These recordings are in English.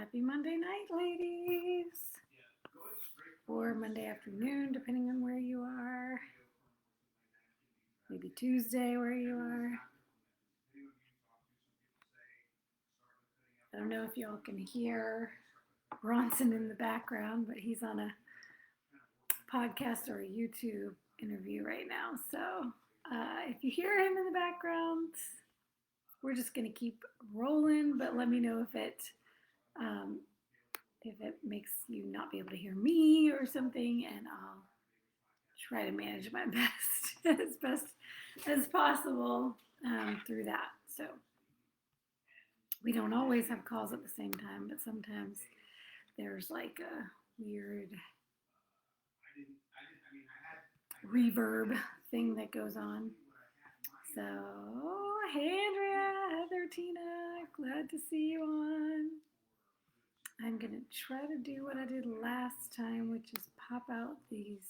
Happy Monday night, ladies. Or Monday afternoon, depending on where you are. Maybe Tuesday where you are. I don't know if y'all can hear Bronson in the background, but he's on a podcast or a YouTube interview right now. So if you hear him in the background, we're just going to keep rolling, but let me know if it makes you not be able to hear me or something, and I'll try to manage my best as possible through that. So we don't always have calls at the same time, but sometimes there's like a weird reverb thing that goes on. So, hey Andrea, Heather, Tina, glad to see you on. I'm going to try to do what I did last time, which is pop out these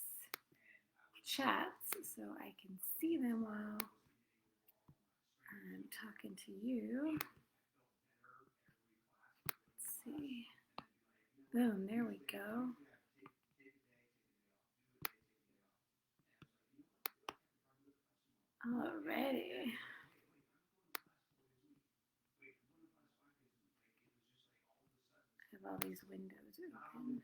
chats so I can see them while I'm talking to you. Let's see. Boom, there we go. Alrighty. I have all these windows open.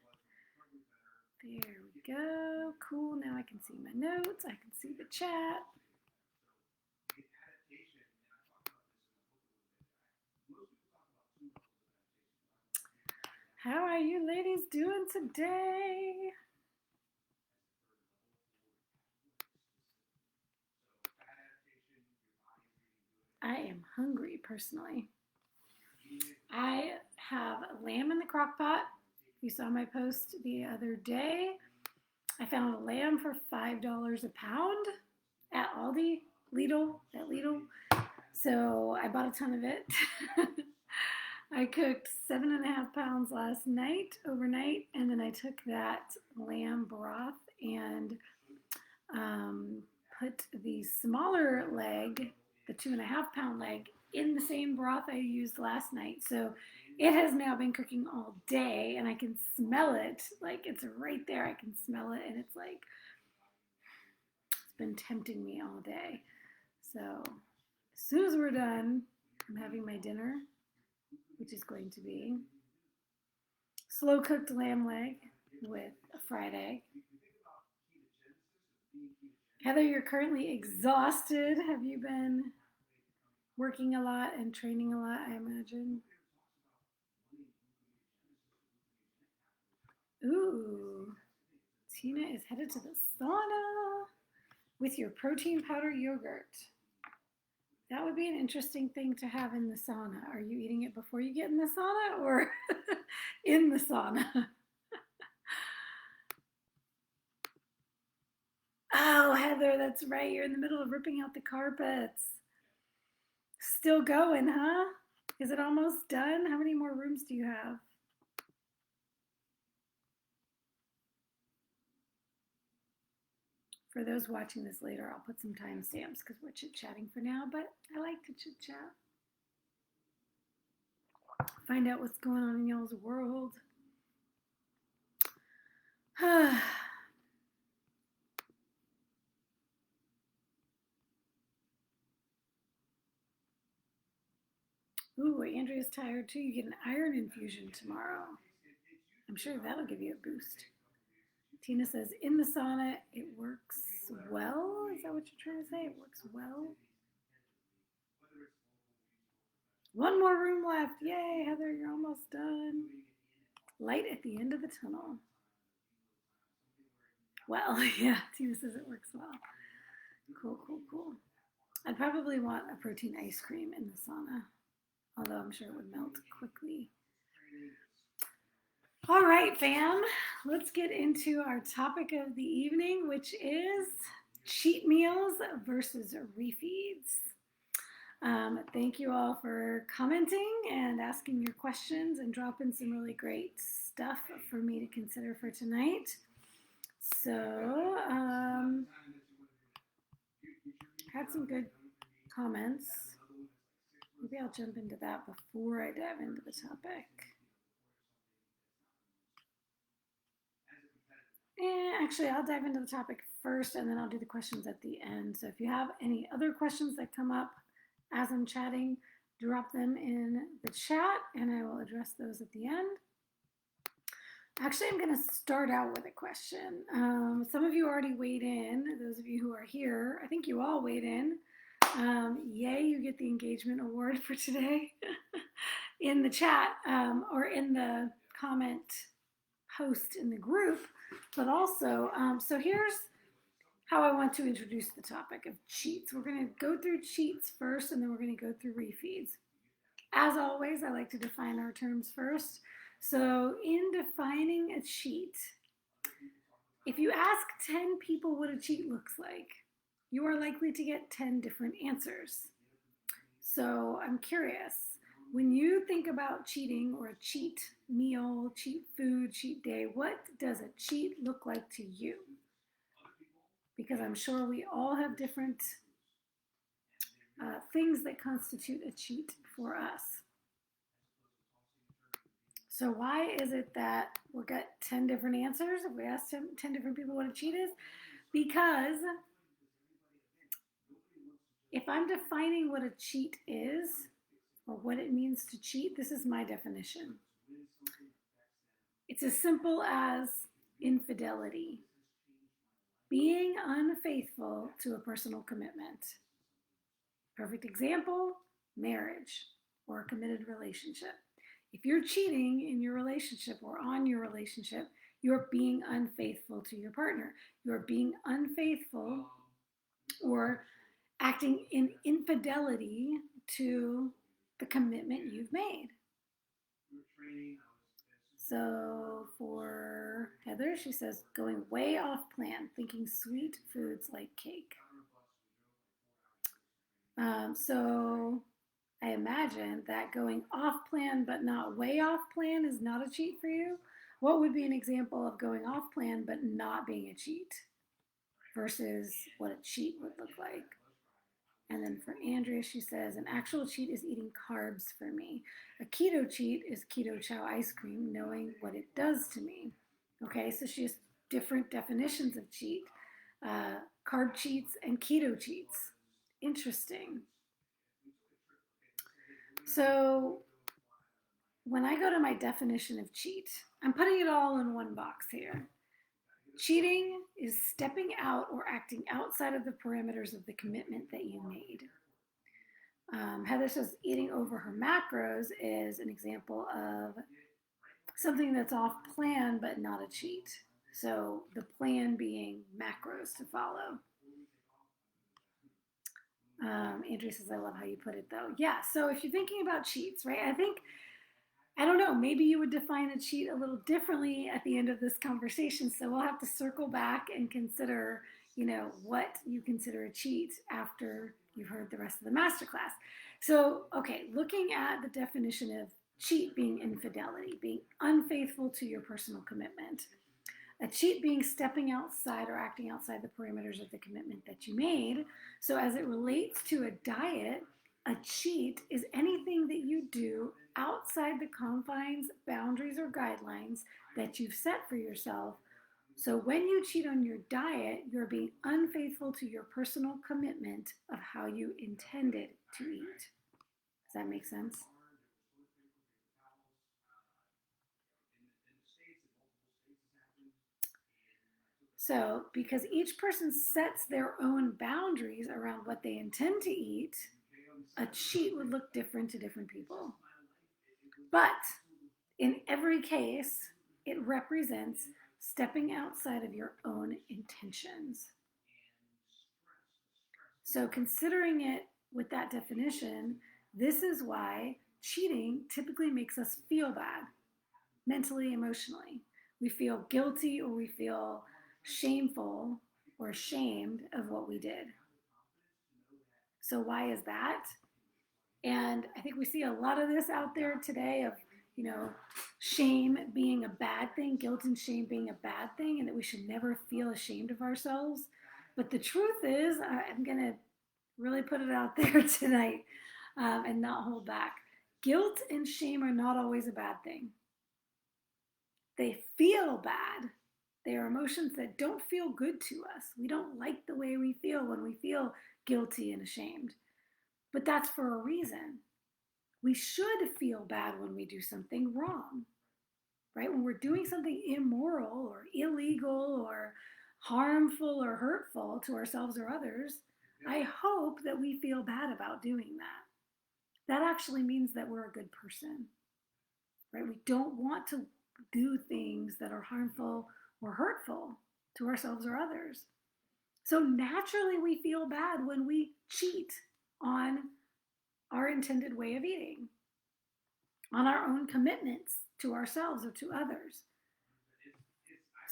There we go. Cool. Now I can see my notes. I can see the chat. How are you ladies doing today? I am hungry personally. I have lamb in the crock pot. You saw my post the other day. I found a lamb for $5 a pound at Aldi, at Lidl. So I bought a ton of it. I cooked 7.5 pounds last night, overnight, and then I took that lamb broth and put the smaller leg, the 2.5 pound leg, in the same broth I used last night. So it has now been cooking all day, and I can smell it. Like, it's right there. I can smell it, and it's like, it's been tempting me all day. So as soon as we're done, I'm having my dinner, which is going to be slow cooked lamb leg with a fried egg. Heather, you're currently exhausted. Have you been working a lot and training a lot, I imagine? Ooh, Tina is headed to the sauna with your protein powder yogurt. That would be an interesting thing to have in the sauna. Are you eating it before you get in the sauna or in the sauna? Oh, Heather, that's right. You're in the middle of ripping out the carpets. Still going, huh? Is it almost done? How many more rooms do you have? For those watching this later, I'll put some timestamps because we're chit-chatting for now, but I like to chit-chat. Find out what's going on in y'all's world. Ooh, Andrea's tired too. You get an iron infusion tomorrow. I'm sure that'll give you a boost. Tina says, in the sauna, it works well. Is that what you're trying to say? It works well. One more room left. Yay, Heather, you're almost done. Light at the end of the tunnel. Well, yeah, Tina says it works well. Cool, cool, cool. I'd probably want a protein ice cream in the sauna, although I'm sure it would melt quickly. All right, fam, let's get into our topic of the evening, which is cheat meals versus refeeds. Thank you all for commenting and asking your questions and dropping some really great stuff for me to consider for tonight. So, had some good comments. Maybe I'll jump into that before I dive into the topic. And actually, I'll dive into the topic first and then I'll do the questions at the end. So if you have any other questions that come up as I'm chatting, drop them in the chat and I will address those at the end. Actually, I'm going to start out with a question. Some of you already weighed in. Those of you who are here, I think you all weighed in. Yay, you get the engagement award for today in the chat or in the comment post in the group. But also, so here's how I want to introduce the topic of cheats. We're going to go through cheats first, and then we're going to go through refeeds. As always, I like to define our terms first. So in defining a cheat, if you ask 10 people what a cheat looks like, you are likely to get 10 different answers. So I'm curious, when you think about cheating or a cheat meal, cheat food, cheat day, what does a cheat look like to you? Because I'm sure we all have different things that constitute a cheat for us. So why is it that we'll get 10 different answers if we ask 10 different people what a cheat is? Because if I'm defining what a cheat is or what it means to cheat, this is my definition. It's as simple as infidelity, being unfaithful to a personal commitment. Perfect example, marriage or a committed relationship. If you're cheating in your relationship or on your relationship, you're being unfaithful to your partner. You're being unfaithful or acting in infidelity to the commitment you've made. So for Heather, she says going way off plan, thinking sweet foods like cake. So I imagine that going off plan but not way off plan is not a cheat for you. What would be an example of going off plan but not being a cheat versus what a cheat would look like? And then for Andrea, she says, an actual cheat is eating carbs for me. A keto cheat is keto chow ice cream, knowing what it does to me. Okay, so she has different definitions of cheat. Carb cheats and keto cheats. Interesting. So when I go to my definition of cheat, I'm putting it all in one box here. Cheating is stepping out or acting outside of the parameters of the commitment that you made. Heather says eating over her macros is an example of something that's off plan but not a cheat. So the plan being macros to follow. Andrea says, I love how you put it though. Yeah, so if you're thinking about cheats, right, I don't know, maybe you would define a cheat a little differently at the end of this conversation. So we'll have to circle back and consider, what you consider a cheat after you've heard the rest of the masterclass. So, okay, looking at the definition of cheat being infidelity, being unfaithful to your personal commitment. A cheat being stepping outside or acting outside the parameters of the commitment that you made. So as it relates to a diet, a cheat is anything that you do outside the confines, boundaries, or guidelines that you've set for yourself. So when you cheat on your diet, you're being unfaithful to your personal commitment of how you intended to eat. Does that make sense? So, because each person sets their own boundaries around what they intend to eat, a cheat would look different to different people. But in every case, it represents stepping outside of your own intentions. So, considering it with that definition, this is why cheating typically makes us feel bad, mentally, emotionally. We feel guilty or we feel shameful or ashamed of what we did. So why is that? And I think we see a lot of this out there today of, shame being a bad thing, guilt and shame being a bad thing, and that we should never feel ashamed of ourselves. But the truth is, I'm going to really put it out there tonight and not hold back. Guilt and shame are not always a bad thing. They feel bad. They are emotions that don't feel good to us. We don't like the way we feel when we feel guilty and ashamed. But that's for a reason. We should feel bad when we do something wrong, right? When we're doing something immoral or illegal or harmful or hurtful to ourselves or others, I hope that we feel bad about doing that. That actually means that we're a good person, right? We don't want to do things that are harmful or hurtful to ourselves or others. So naturally, we feel bad when we cheat on our intended way of eating, on our own commitments to ourselves or to others.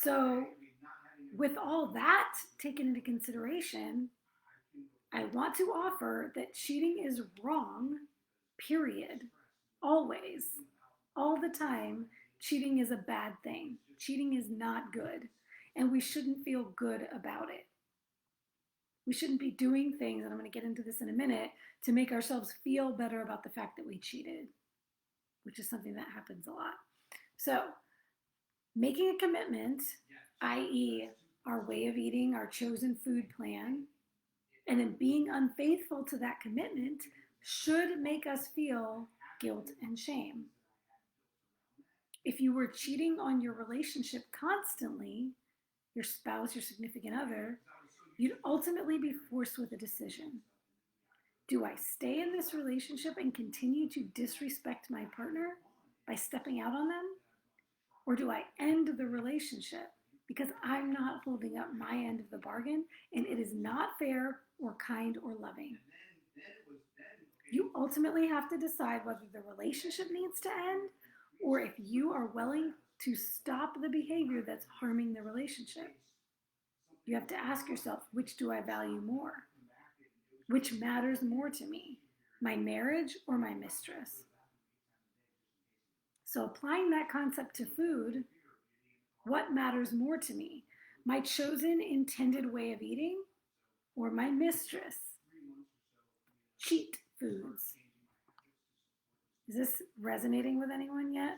So, with all that taken into consideration, I want to offer that cheating is wrong, period. Always, all the time, cheating is a bad thing. Cheating is not good, and we shouldn't feel good about it. We shouldn't be doing things, and I'm going to get into this in a minute, to make ourselves feel better about the fact that we cheated, which is something that happens a lot. So, making a commitment, i.e., our way of eating, our chosen food plan, and then being unfaithful to that commitment should make us feel guilt and shame. If you were cheating on your relationship constantly, your spouse, your significant other, you'd ultimately be forced with a decision. Do I stay in this relationship and continue to disrespect my partner by stepping out on them? Or do I end the relationship because I'm not holding up my end of the bargain and it is not fair or kind or loving? You ultimately have to decide whether the relationship needs to end or if you are willing to stop the behavior that's harming the relationship. You have to ask yourself, which do I value more? Which matters more to me, my marriage or my mistress? So, applying that concept to food, what matters more to me? My chosen intended way of eating or my mistress? Cheat foods. Is this resonating with anyone yet?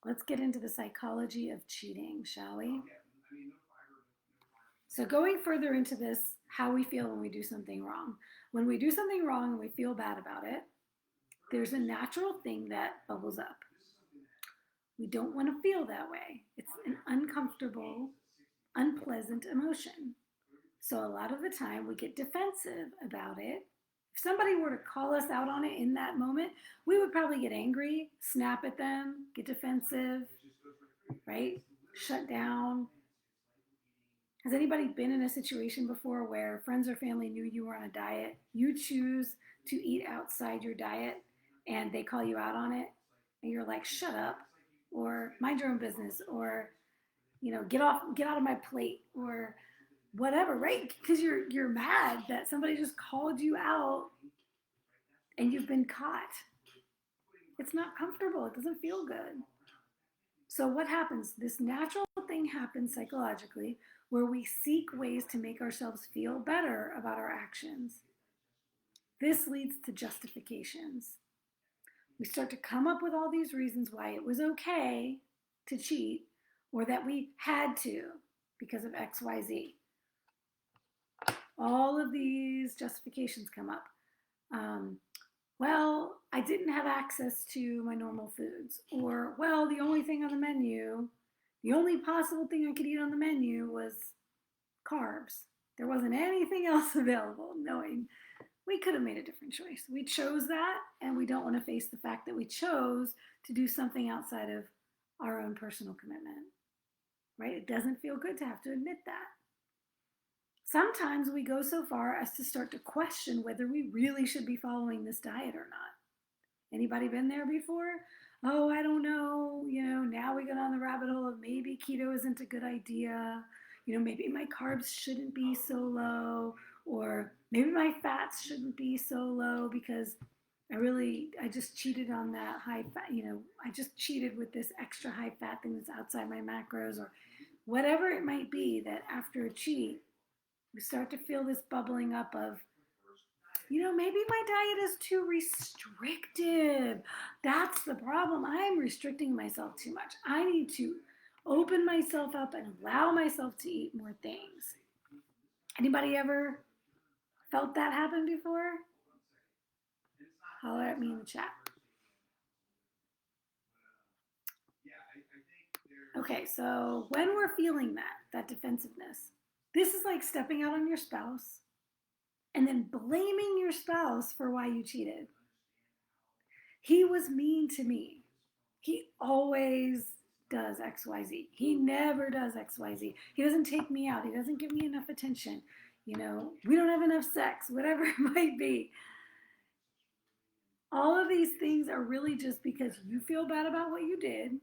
Let's get into the psychology of cheating, shall we? So, going further into this, how we feel when we do something wrong. When we do something wrong and we feel bad about it, there's a natural thing that bubbles up. We don't want to feel that way. It's an uncomfortable, unpleasant emotion. So, a lot of the time, we get defensive about it. If somebody were to call us out on it in that moment, we would probably get angry, snap at them, get defensive, right? Shut down. Has anybody been in a situation before where friends or family knew you were on a diet, you choose to eat outside your diet, and they call you out on it, and you're like, shut up, or mind your own business, or get out of my plate, or whatever, right? Because you're mad that somebody just called you out and you've been caught. It's not comfortable. It doesn't feel good. So what happens? This natural thing happens psychologically where we seek ways to make ourselves feel better about our actions. This leads to justifications. We start to come up with all these reasons why it was okay to cheat or that we had to because of XYZ. All of these justifications come up. Um, well, I didn't have access to my normal foods. Or, well, the only thing on the menu, the only possible thing I could eat on the menu was carbs. There wasn't anything else available, knowing we could have made a different choice. We chose that, and we don't want to face the fact that we chose to do something outside of our own personal commitment, right? It doesn't feel good to have to admit that. Sometimes we go so far as to start to question whether we really should be following this diet or not. Anybody been there before? Oh, I don't know. Now we go down the rabbit hole of maybe keto isn't a good idea. Maybe my carbs shouldn't be so low, or maybe my fats shouldn't be so low because I just cheated on that high fat, I just cheated with this extra high fat thing that's outside my macros, or whatever it might be, that after a cheat, we start to feel this bubbling up of, Maybe my diet is too restrictive. That's the problem. I'm restricting myself too much. I need to open myself up and allow myself to eat more things. Anybody ever felt that happen before? Holler at me in the chat. Okay, so when we're feeling that defensiveness, this is like stepping out on your spouse and then blaming your spouse for why you cheated. He was mean to me. He always does XYZ. He never does XYZ. He doesn't take me out. He doesn't give me enough attention. We don't have enough sex, whatever it might be. All of these things are really just because you feel bad about what you did.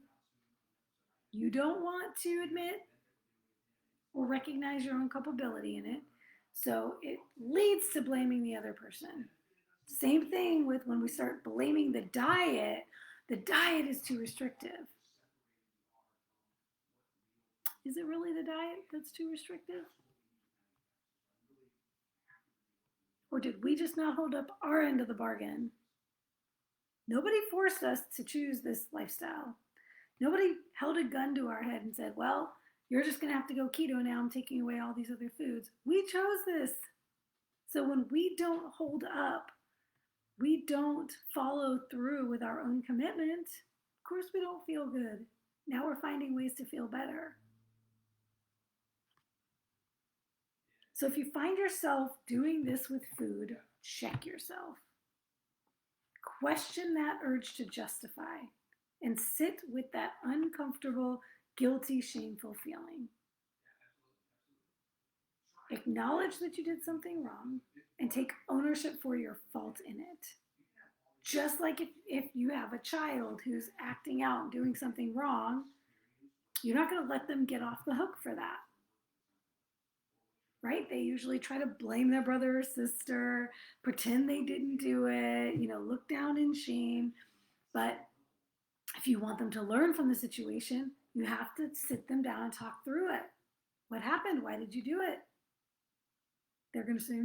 You don't want to admit or recognize your own culpability in it. So it leads to blaming the other person. Same thing with when we start blaming the diet. The diet is too restrictive. Is it really the diet that's too restrictive? Or did we just not hold up our end of the bargain? Nobody forced us to choose this lifestyle. Nobody held a gun to our head and said, well, you're just going to have to go keto now. I'm taking away all these other foods. We chose this. So when we don't hold up, we don't follow through with our own commitment, of course we don't feel good. Now we're finding ways to feel better. So if you find yourself doing this with food, check yourself. Question that urge to justify and sit with that uncomfortable, guilty, shameful feeling. Acknowledge that you did something wrong and take ownership for your fault in it. Just like if you have a child who's acting out and doing something wrong, you're not going to let them get off the hook for that. Right? They usually try to blame their brother or sister, pretend they didn't do it, look down in shame. But if you want them to learn from the situation, you have to sit them down and talk through it. What happened? Why did you do it? They're going to say,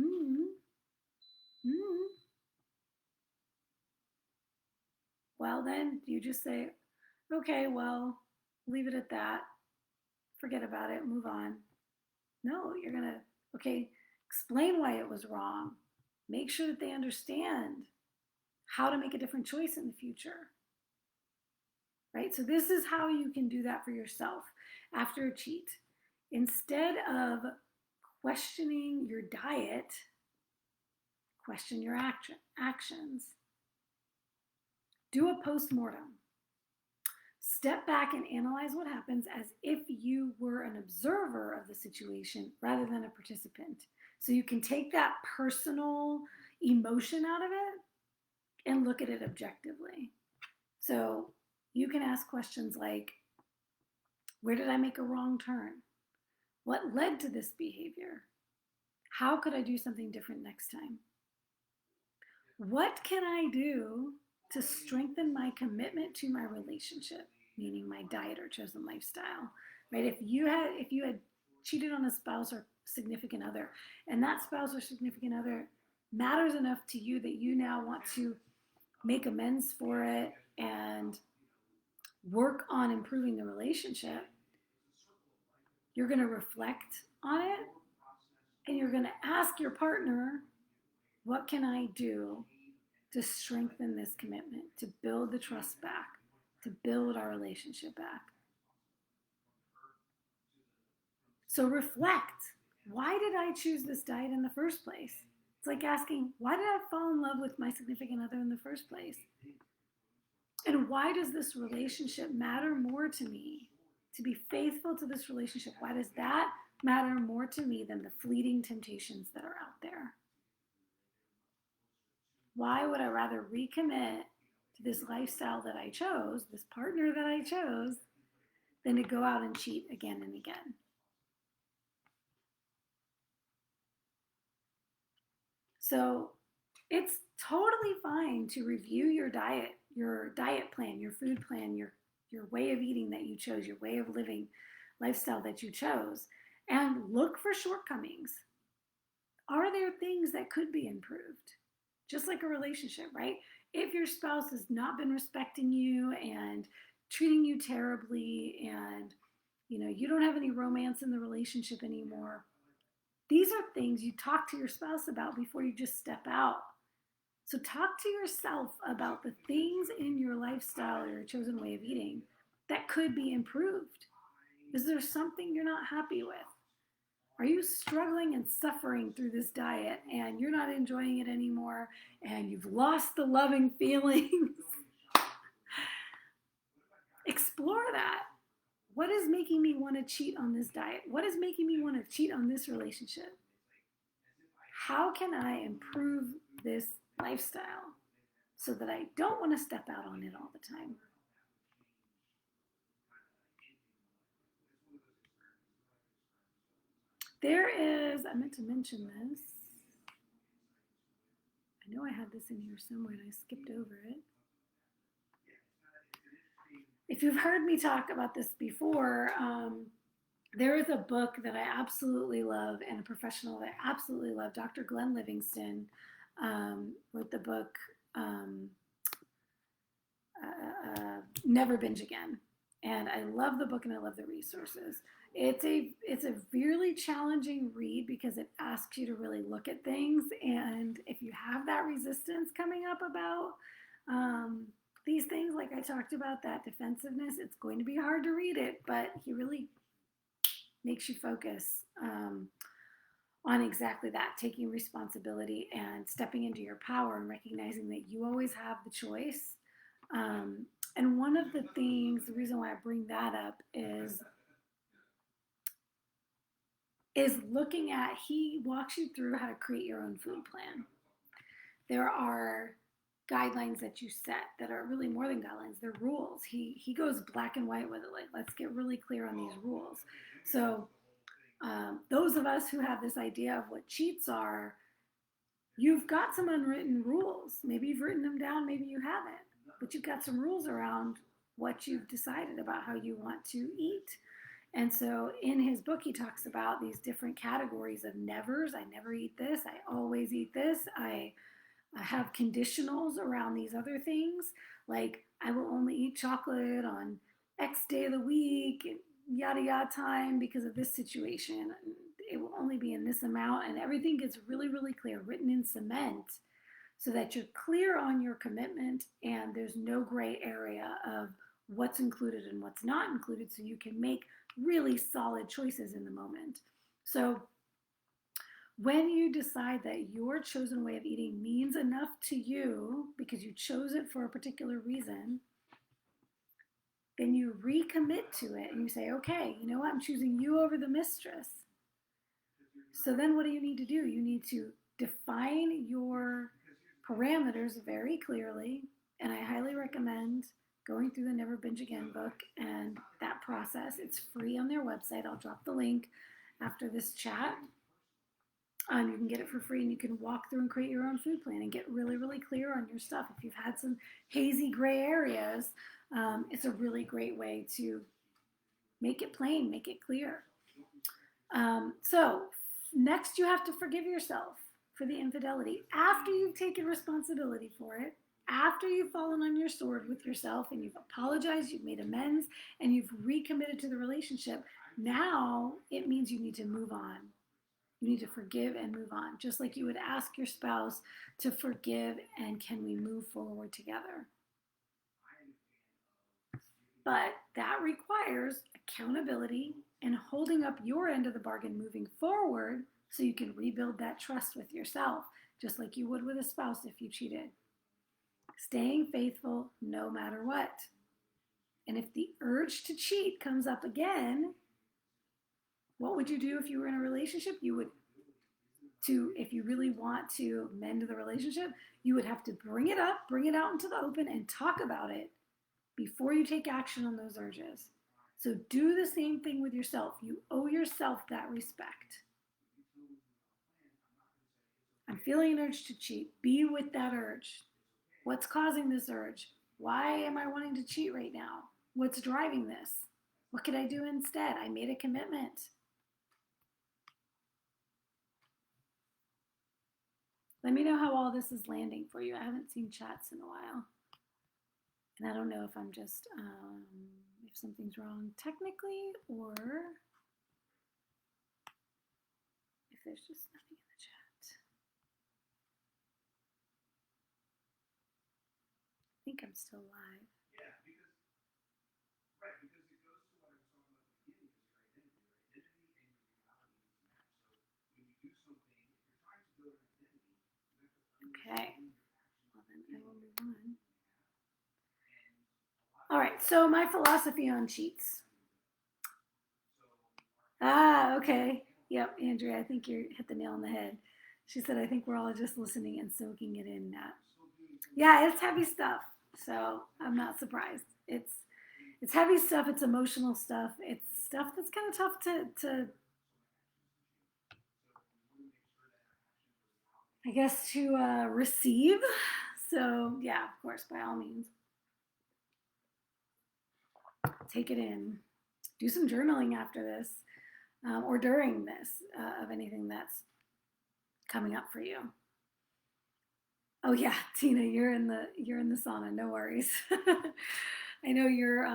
Well, then you just say, okay, well, leave it at that. Forget about it. Move on. No, you're going to, explain why it was wrong. Make sure that they understand how to make a different choice in the future. Right? So this is how you can do that for yourself after a cheat. Instead of questioning your diet, question your actions. Do a post-mortem. Step back and analyze what happens as if you were an observer of the situation rather than a participant. So you can take that personal emotion out of it and look at it objectively. So you can ask questions like, where did I make a wrong turn? What led to this behavior? How could I do something different next time? What can I do to strengthen my commitment to my relationship, meaning my diet or chosen lifestyle? Right? If you had cheated on a spouse or significant other, and that spouse or significant other matters enough to you that you now want to make amends for it and work on improving the relationship, you're going to reflect on it and you're going to ask your partner, what can I do to strengthen this commitment, to build the trust back, to build our relationship back? So reflect. Why did I choose this diet in the first place? It's like asking, why did I fall in love with my significant other in the first place? And why does this relationship matter more to me? To be faithful to this relationship, why does that matter more to me than the fleeting temptations that are out there? Why would I rather recommit to this lifestyle that I chose, this partner that I chose, than to go out and cheat again and again? So it's totally fine to review your diet plan, your food plan, your way of eating that you chose, your way of living, lifestyle that you chose, and look for shortcomings. Are there things that could be improved? just like a relationship, right? If your spouse has not been respecting you and treating you terribly, and you don't have any romance in the relationship anymore, these are things you talk to your spouse about before you just step out. So talk to yourself about the things in your lifestyle or your chosen way of eating that could be improved. Is there something you're not happy with? Are you struggling and suffering through this diet and you're not enjoying it anymore and you've lost the loving feelings? Explore that. What is making me want to cheat on this diet? What is making me want to cheat on this relationship? How can I improve this lifestyle so that I don't want to step out on it all the time? There is, I meant to mention this. I know I had this in here somewhere and I skipped over it. If you've heard me talk about this before, there is a book that I absolutely love and a professional that I absolutely love. Dr. Glenn Livingston wrote the book Never Binge Again. And I love the book and I love the resources. It's a really challenging read because it asks you to really look at things. And if you have that resistance coming up about these things, like I talked about, that defensiveness, it's going to be hard to read it, but he really makes you focus on exactly that, taking responsibility and stepping into your power and recognizing that you always have the choice. And one of the things, the reason why I bring that up is looking at, he walks you through how to create your own food plan. There are guidelines that you set that are really more than guidelines, they're rules. He goes black and white with it, like, let's get really clear on these rules. So those of us who have this idea of what cheats are, you've got some unwritten rules. Maybe you've written them down, maybe you haven't, but you've got some rules around what you've decided about how you want to eat. And so in his book, he talks about these different categories of nevers. I never eat this. I always eat this. I have conditionals around these other things. Like, I will only eat chocolate on X day of the week, yada yada time because of this situation. It will only be in this amount. And everything gets really, really clear, written in cement, so that you're clear on your commitment and there's no gray area of what's included and what's not included, so you can make really solid choices in the moment. So when you decide that your chosen way of eating means enough to you because you chose it for a particular reason, then you recommit to it and you say, okay, you know what, I'm choosing you over the mistress. So then what do you need to do? You need to define your parameters very clearly, and I highly recommend going through the Never Binge Again book and that process. It's free on their website. I'll drop the link after this chat. You can get it for free and you can walk through and create your own food plan and get really, really clear on your stuff. If you've had some hazy gray areas, it's a really great way to make it plain, make it clear. So next you have to forgive yourself for the infidelity. After you've taken responsibility for it, after you've fallen on your sword with yourself and you've apologized, you've made amends, and you've recommitted to the relationship, now it means you need to move on. You need to forgive and move on, just like you would ask your spouse to forgive and can we move forward together. But that requires accountability and holding up your end of the bargain moving forward so you can rebuild that trust with yourself, just like you would with a spouse if you cheated. Staying faithful no matter what. And if the urge to cheat comes up again, what would you do if you were in a relationship? If you really want to mend the relationship, you would have to bring it up, bring it out into the open, and talk about it before you take action on those urges. So do the same thing with yourself. You owe yourself that respect. I'm feeling an urge to cheat. Be with that urge. What's causing this urge? Why am I wanting to cheat right now? What's driving this? What could I do instead? I made a commitment. Let me know how all this is landing for you. I haven't seen chats in a while. And I don't know if I'm just, if something's wrong technically or if there's just nothing in the chat. I think I'm still live. Okay. Well, then I will move on. All right. So my philosophy on cheats. Ah, okay. Yep, Andrea, I think you hit the nail on the head. She said, I think we're all just listening and soaking it in now. Yeah, it's heavy stuff. So I'm not surprised. It's heavy stuff, it's emotional stuff, it's stuff that's kind of tough to I guess to receive. So yeah, of course, by all means, take it in. Do some journaling after this, or during this, of anything that's coming up for you. Oh yeah, Tina, you're in the sauna. No worries. I know your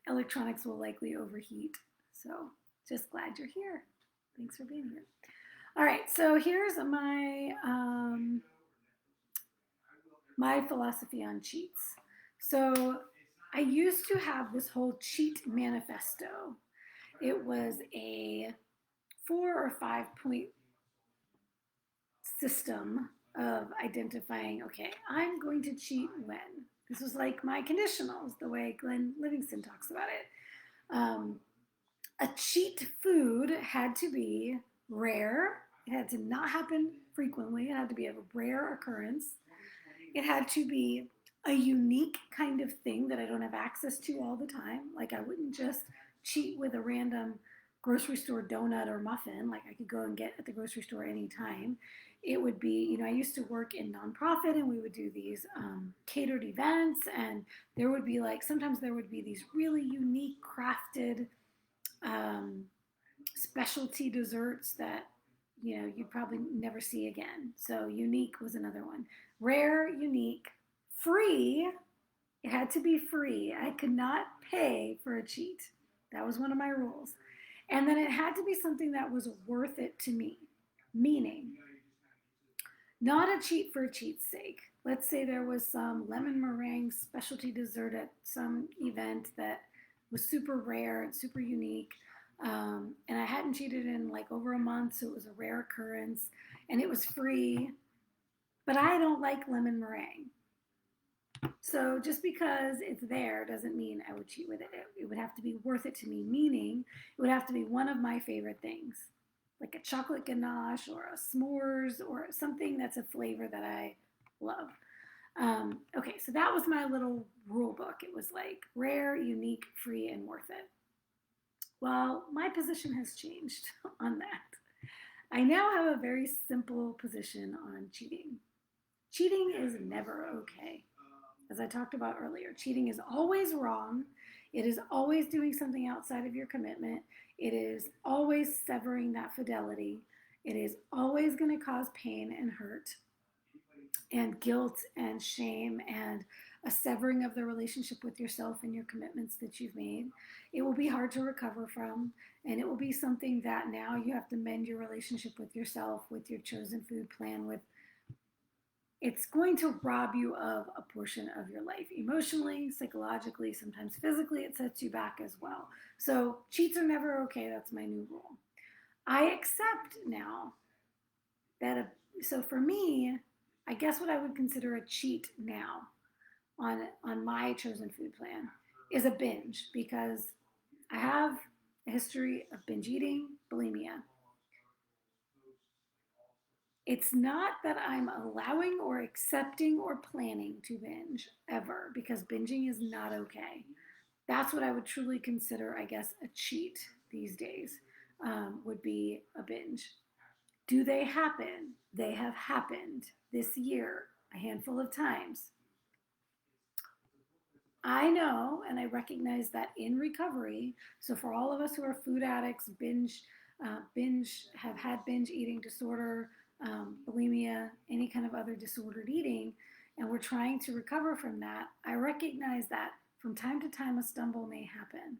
electronics will likely overheat, so just glad you're here. Thanks for being here. All right, so here's my philosophy on cheats. So I used to have this whole cheat manifesto. It was a 4 or 5 point system of identifying, okay, I'm going to cheat when. This was like my conditionals, the way Glenn Livingston talks about it. A cheat food had to be rare. It had to not happen frequently. It had to be a rare occurrence. It had to be a unique kind of thing that I don't have access to all the time. Like I wouldn't just cheat with a random grocery store donut or muffin, like I could go and get at the grocery store anytime. It would be, I used to work in nonprofit and we would do these catered events, and there would be like, sometimes there would be these really unique crafted um, specialty desserts that you'd probably never see again. So unique was another one. Rare, unique, free. It had to be free. I could not pay for a cheat. That was one of my rules. And then it had to be something that was worth it to me. Meaning, not a cheat for a cheat's sake. Let's say there was some lemon meringue specialty dessert at some event that was super rare and super unique. And I hadn't cheated in like over a month, so it was a rare occurrence and it was free. But I don't like lemon meringue. So just because it's there doesn't mean I would cheat with it. It would have to be worth it to me, meaning it would have to be one of my favorite things, like a chocolate ganache or a s'mores or something that's a flavor that I love. Okay, so that was my little rule book. It was like rare, unique, free, and worth it. Well, my position has changed on that. I now have a very simple position on cheating. Cheating is never okay. As I talked about earlier, cheating is always wrong. It is always doing something outside of your commitment. It is always severing that fidelity. It is always going to cause pain and hurt and guilt and shame and a severing of the relationship with yourself and your commitments that you've made. It will be hard to recover from, and it will be something that now you have to mend your relationship with yourself, with your chosen food plan, with it's going to rob you of a portion of your life emotionally, psychologically, sometimes physically. It sets you back as well. So cheats are never okay. That's my new rule. I accept now that so for me, I guess what I would consider a cheat now on my chosen food plan is a binge, because I have a history of binge eating, bulimia. It's not that I'm allowing or accepting or planning to binge ever, because binging is not okay. That's what I would truly consider, I guess, a cheat these days, would be a binge. Do they happen? They have happened this year a handful of times. I know and I recognize that in recovery, so for all of us who are food addicts, binge have had binge eating disorder, bulimia, any kind of other disordered eating, and we're trying to recover from that, I recognize that from time to time a stumble may happen.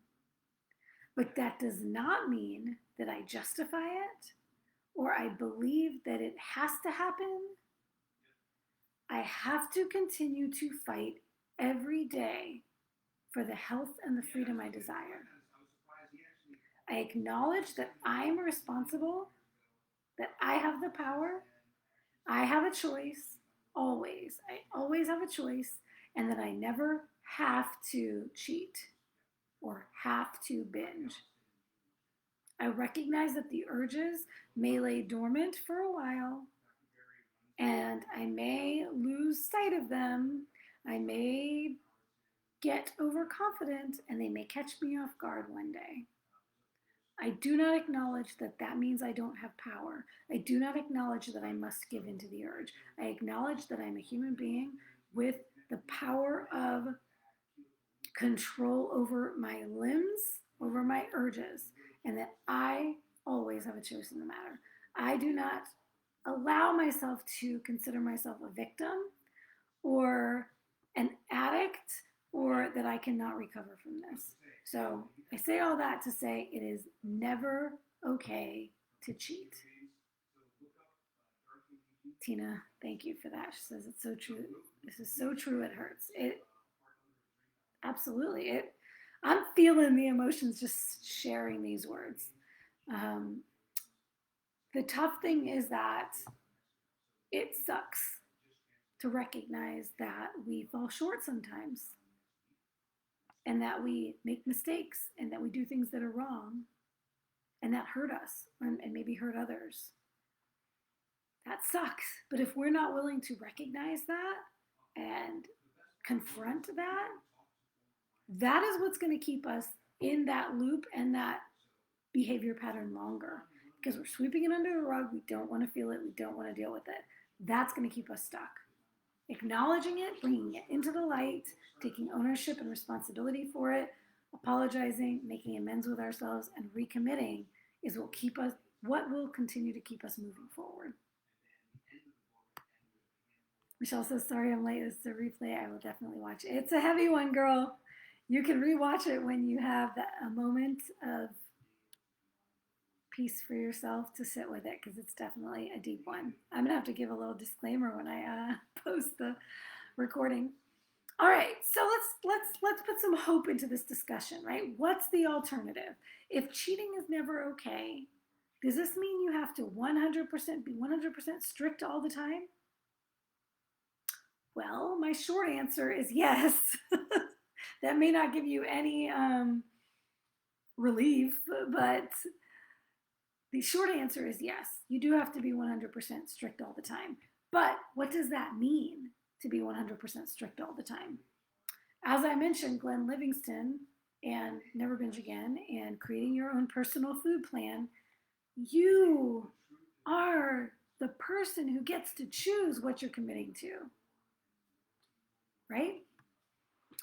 But that does not mean that I justify it or I believe that it has to happen. I have to continue to fight every day for the health and the freedom I desire. I acknowledge that I'm responsible, that I have the power, I have a choice, always. I always have a choice, and that I never have to cheat or have to binge. I recognize that the urges may lay dormant for a while, and I may lose sight of them. I may get overconfident, and they may catch me off guard one day. I do not acknowledge that that means I don't have power. I do not acknowledge that I must give in to the urge. I acknowledge that I'm a human being with the power of control over my limbs, over my urges, and that I always have a choice in the matter. I do not allow myself to consider myself a victim or an addict or that I cannot recover from this. So I say all that to say it is never okay to cheat. Tina, thank you for that. She says it's so true. This is so true. It hurts. It absolutely. I'm feeling the emotions just sharing these words. Um, the tough thing is that it sucks to recognize that we fall short sometimes and that we make mistakes and that we do things that are wrong and that hurt us and maybe hurt others. That sucks. But if we're not willing to recognize that and confront that, that is what's going to keep us in that loop and that behavior pattern longer because we're sweeping it under the rug. We don't want to feel it. We don't want to deal with it. That's going to keep us stuck. Acknowledging it, bringing it into the light, taking ownership and responsibility for it, apologizing, making amends with ourselves, and recommitting is what will continue to keep us moving forward. Michelle says, sorry I'm late. This is a replay. I will definitely watch it. It's a heavy one, girl. You can rewatch it when you have a moment of peace for yourself to sit with it because it's definitely a deep one. I'm gonna have to give a little disclaimer when I post the recording. All right, so let's put some hope into this discussion, right? What's the alternative? If cheating is never okay, does this mean you have to 100% be 100% strict all the time? Well, my short answer is yes. That may not give you any relief, but the short answer is yes. You do have to be 100% strict all the time. But what does that mean to be 100% strict all the time? As I mentioned, Glenn Livingston and Never Binge Again and creating your own personal food plan, you are the person who gets to choose what you're committing to, right?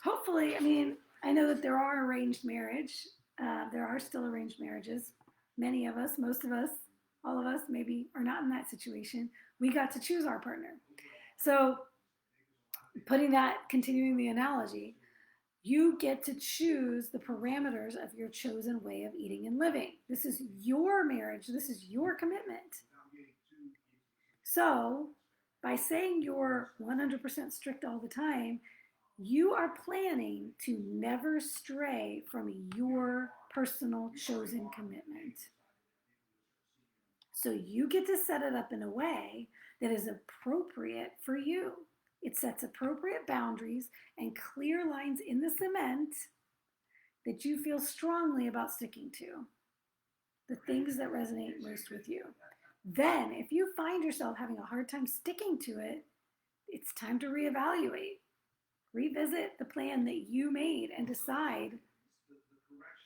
Hopefully, I know that there are arranged marriage. There are still arranged marriages. Many of us, most of us, all of us maybe are not in that situation. We got to choose our partner. So continuing the analogy, you get to choose the parameters of your chosen way of eating and living. This is your marriage. This is your commitment. So by saying you're 100% strict all the time, you are planning to never stray from your personal chosen commitment. So you get to set it up in a way that is appropriate for you. It sets appropriate boundaries and clear lines in the cement that you feel strongly about sticking to. The things that resonate most with you. Then, if you find yourself having a hard time sticking to it, it's time to reevaluate. Revisit the plan that you made and decide,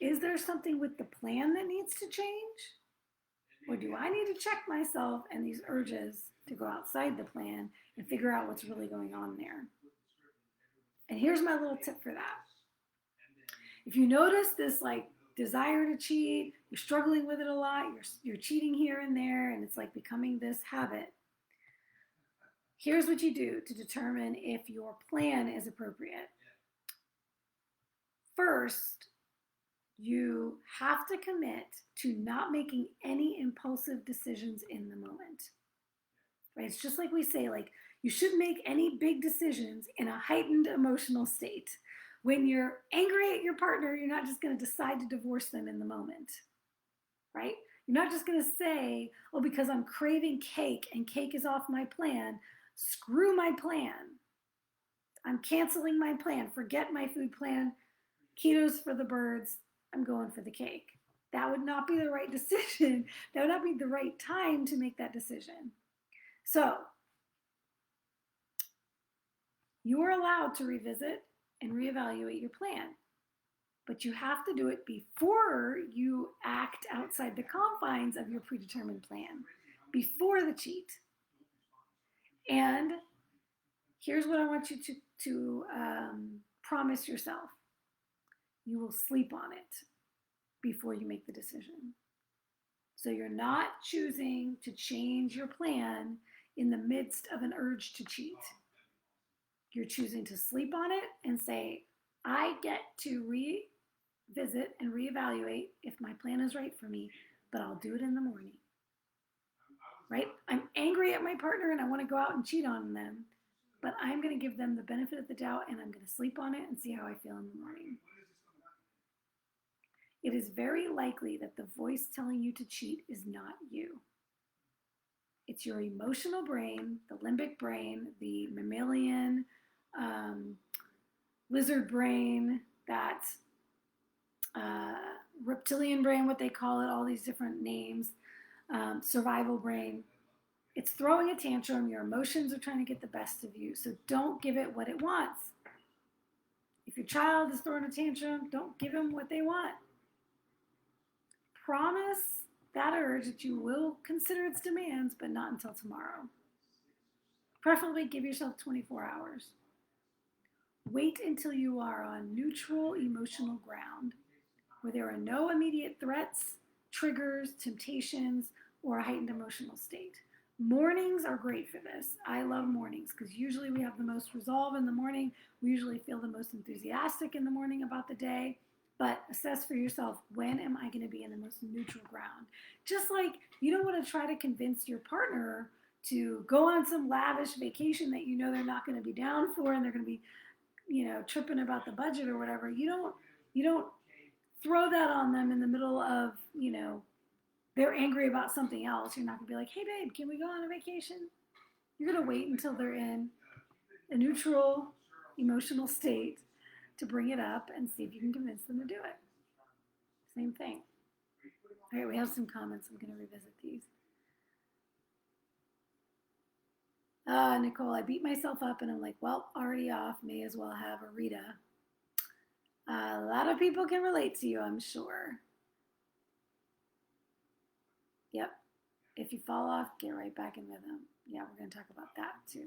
is there something with the plan that needs to change? Or do I need to check myself and these urges to go outside the plan and figure out what's really going on there? And here's my little tip for that. If you notice this desire to cheat, you're struggling with it a lot, you're cheating here and there, and it's becoming this habit, Here's what you do to determine if your plan is appropriate. First, you have to commit to not making any impulsive decisions in the moment. Right? It's just like we say, like, you shouldn't make any big decisions in a heightened emotional state. When you're angry at your partner, you're not just going to decide to divorce them in the moment, right? You're not just going to say, oh, because I'm craving cake and cake is off my plan, screw my plan. I'm canceling my plan. Forget my food plan. Keto's for the birds. I'm going for the cake. That would not be the right decision. That would not be the right time to make that decision. So you are allowed to revisit and reevaluate your plan, but you have to do it before you act outside the confines of your predetermined plan, before the cheat. And here's what I want you to promise yourself. You will sleep on it before you make the decision. So you're not choosing to change your plan in the midst of an urge to cheat. You're choosing to sleep on it and say, I get to revisit and reevaluate if my plan is right for me, but I'll do it in the morning. Right? I'm angry at my partner and I want to go out and cheat on them, but I'm going to give them the benefit of the doubt and I'm going to sleep on it and see how I feel in the morning. It is very likely that the voice telling you to cheat is not you. It's your emotional brain, the limbic brain, the mammalian, lizard brain, that reptilian brain, what they call it, all these different names, survival brain. It's throwing a tantrum. Your emotions are trying to get the best of you. So don't give it what it wants. If your child is throwing a tantrum, don't give them what they want. Promise that urge that you will consider its demands, but not until tomorrow. Preferably give yourself 24 hours. Wait until you are on neutral emotional ground, where there are no immediate threats, triggers, temptations, or a heightened emotional state. Mornings are great for this. I love mornings because usually we have the most resolve in the morning. We usually feel the most enthusiastic in the morning about the day. But assess for yourself, when am I going to be in the most neutral ground? Just like you don't want to try to convince your partner to go on some lavish vacation that you know they're not going to be down for and they're going to be, tripping about the budget or whatever. You don't throw that on them in the middle of, they're angry about something else. You're not going to be like, hey, babe, can we go on a vacation? You're going to wait until they're in a neutral emotional state to bring it up and see if you can convince them to do it. Same thing. All right, we have some comments. I'm going to revisit these. Nicole, I beat myself up and I'm like, well, already off. May as well have a Rita. A lot of people can relate to you, I'm sure. Yep. If you fall off, get right back in rhythm. Yeah, we're going to talk about that too.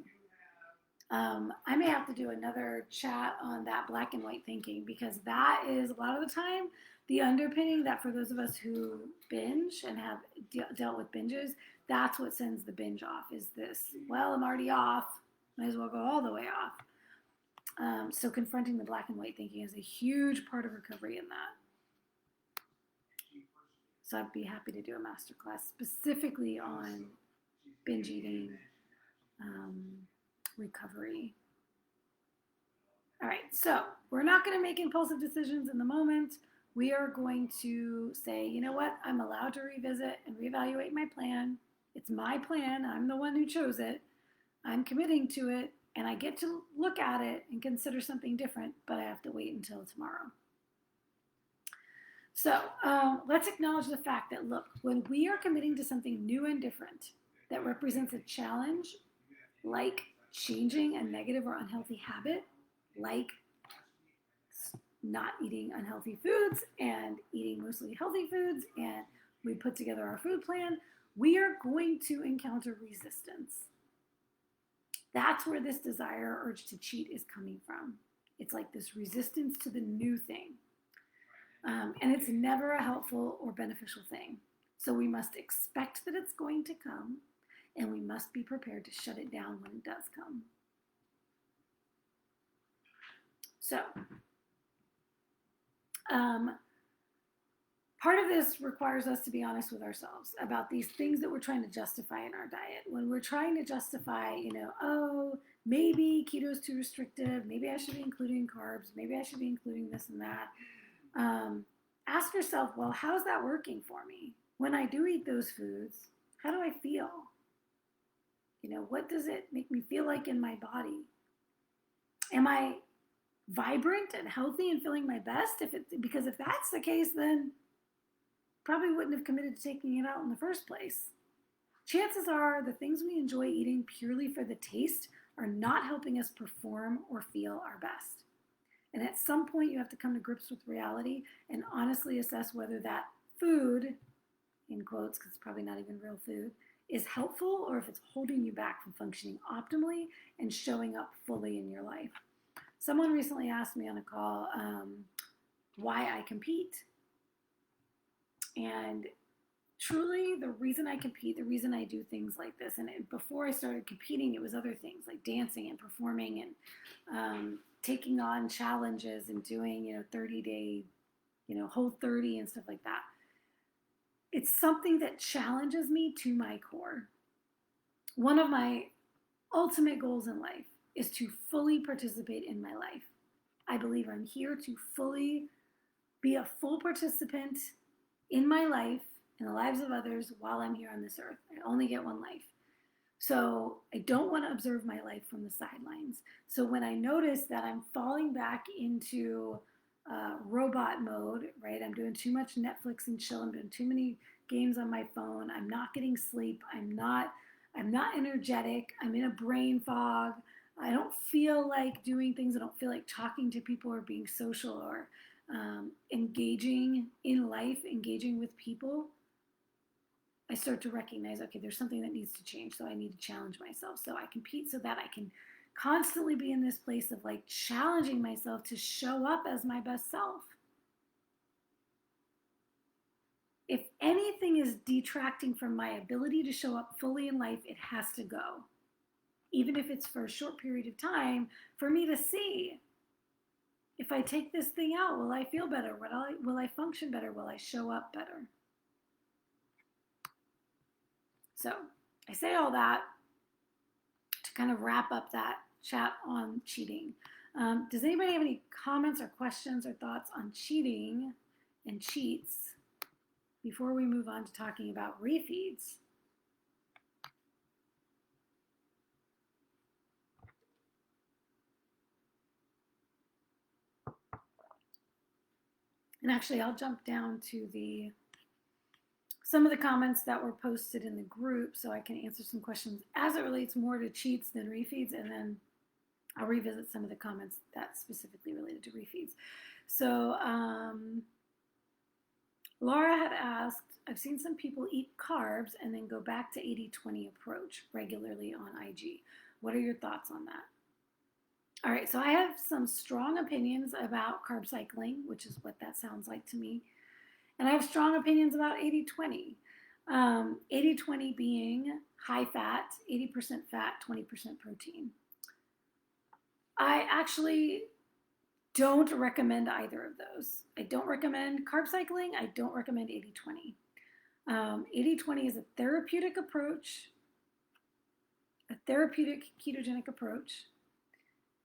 I may have to do another chat on that black and white thinking because that is a lot of the time the underpinning that for those of us who binge and have dealt with binges, that's what sends the binge off is this, well, I'm already off, might as well go all the way off. So confronting the black and white thinking is a huge part of recovery in that. So I'd be happy to do a masterclass specifically on binge eating recovery. All right, so we're not going to make impulsive decisions in the moment. We are going to say, you know what? I'm allowed to revisit and reevaluate my plan. It's my plan. I'm the one who chose it. I'm committing to it, and I get to look at it and consider something different, but I have to wait until tomorrow. So let's acknowledge the fact that, look, when we are committing to something new and different that represents a challenge, like changing a negative or unhealthy habit, like not eating unhealthy foods and eating mostly healthy foods, and we put together our food plan, we are going to encounter resistance. That's where this desire or urge to cheat is coming from. It's like this resistance to the new thing. And it's never a helpful or beneficial thing. So we must expect that it's going to come, and we must be prepared to shut it down when it does come. So, part of this requires us to be honest with ourselves about these things that we're trying to justify in our diet. When we're trying to justify, oh, maybe keto is too restrictive, maybe I should be including carbs, maybe I should be including this and that. Ask yourself, well, how's that working for me? When I do eat those foods, how do I feel? What does it make me feel like in my body? Am I vibrant and healthy and feeling my best? Because if that's the case, then probably wouldn't have committed to taking it out in the first place. Chances are the things we enjoy eating purely for the taste are not helping us perform or feel our best. And at some point, you have to come to grips with reality and honestly assess whether that food, in quotes, because it's probably not even real food, is helpful or if it's holding you back from functioning optimally and showing up fully in your life. Someone recently asked me on a call why I compete. And truly, the reason I compete, the reason I do things like this, and before I started competing, it was other things like dancing and performing and taking on challenges and doing, 30-day, Whole 30 and stuff like that. It's something that challenges me to my core. One of my ultimate goals in life is to fully participate in my life. I believe I'm here to fully be a full participant in my life, in the lives of others while I'm here on this earth. I only get one life. So I don't want to observe my life from the sidelines. So when I notice that I'm falling back into robot mode, right? I'm doing too much Netflix and chill. I'm doing too many games on my phone. I'm not getting sleep. I'm not energetic. I'm in a brain fog. I don't feel like doing things. I don't feel like talking to people or being social or engaging in life, engaging with people. I start to recognize, okay, there's something that needs to change. So I need to challenge myself. So I compete so that I can constantly be in this place of like challenging myself to show up as my best self. If anything is detracting from my ability to show up fully in life, it has to go. Even if it's for a short period of time, for me to see, if I take this thing out, will I feel better? Will I function better? Will I show up better? So I say all that to kind of wrap up that chat on cheating. Does anybody have any comments or questions or thoughts on cheating and cheats before we move on to talking about refeeds? And actually, I'll jump down to some of the comments that were posted in the group so I can answer some questions as it relates more to cheats than refeeds, and then I'll revisit some of the comments that specifically related to refeeds. So Laura had asked, I've seen some people eat carbs and then go back to 80-20 approach regularly on IG. What are your thoughts on that? All right, so I have some strong opinions about carb cycling, which is what that sounds like to me. And I have strong opinions about 80-20. 80-20 being high fat, 80% fat, 20% protein. I actually don't recommend either of those. I don't recommend carb cycling. I don't recommend 80-20. 80-20 is a therapeutic approach, a therapeutic ketogenic approach.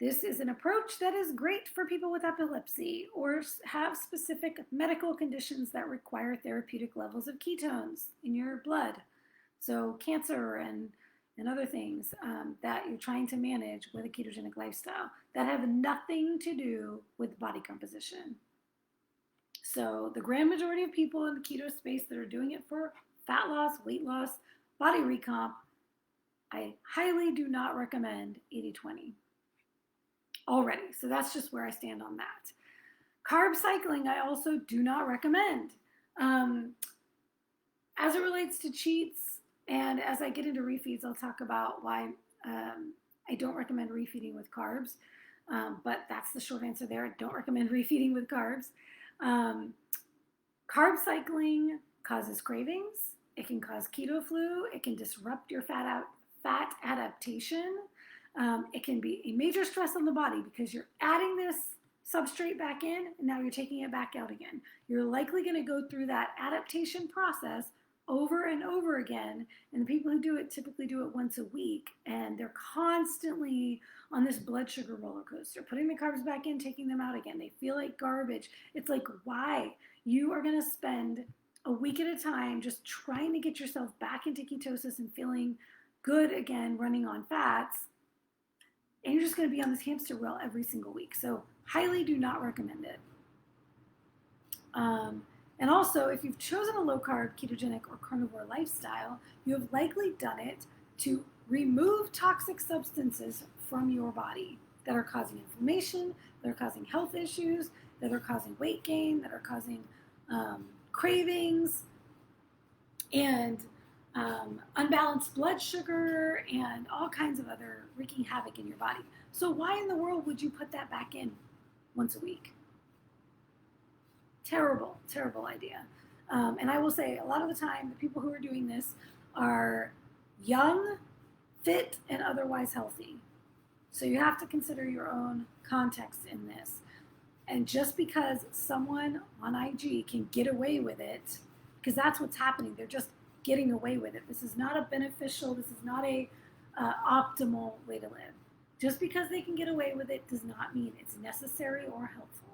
This is an approach that is great for people with epilepsy or have specific medical conditions that require therapeutic levels of ketones in your blood. So cancer and other things that you're trying to manage with a ketogenic lifestyle that have nothing to do with body composition. So the grand majority of people in the keto space that are doing it for fat loss, weight loss, body recomp, I highly do not recommend 80-20 already. So that's just where I stand on that. Carb cycling, I also do not recommend. As it relates to cheats, and as I get into refeeds, I'll talk about why I don't recommend refeeding with carbs. But that's the short answer there. I don't recommend refeeding with carbs. Carb cycling causes cravings. It can cause keto flu. It can disrupt your fat adaptation. It can be a major stress on the body because you're adding this substrate back in and now you're taking it back out again. You're likely going to go through that adaptation process over and over again. And the people who do it typically do it once a week, and they're constantly on this blood sugar roller coaster, putting the carbs back in, taking them out again. They feel like garbage. It's like, why? You are going to spend a week at a time just trying to get yourself back into ketosis and feeling good again, running on fats, and you're just going to be on this hamster wheel every single week. So highly do not recommend it. And also, if you've chosen a low-carb, ketogenic, or carnivore lifestyle, you have likely done it to remove toxic substances from your body that are causing inflammation, that are causing health issues, that are causing weight gain, that are causing cravings, and unbalanced blood sugar, and all kinds of other wreaking havoc in your body. So why in the world would you put that back in once a week? Terrible, terrible idea. And I will say, a lot of the time, the people who are doing this are young, fit, and otherwise healthy. So you have to consider your own context in this. And just because someone on IG can get away with it, because that's what's happening, they're just getting away with it. This is not a beneficial, this is not a optimal way to live. Just because they can get away with it does not mean it's necessary or helpful.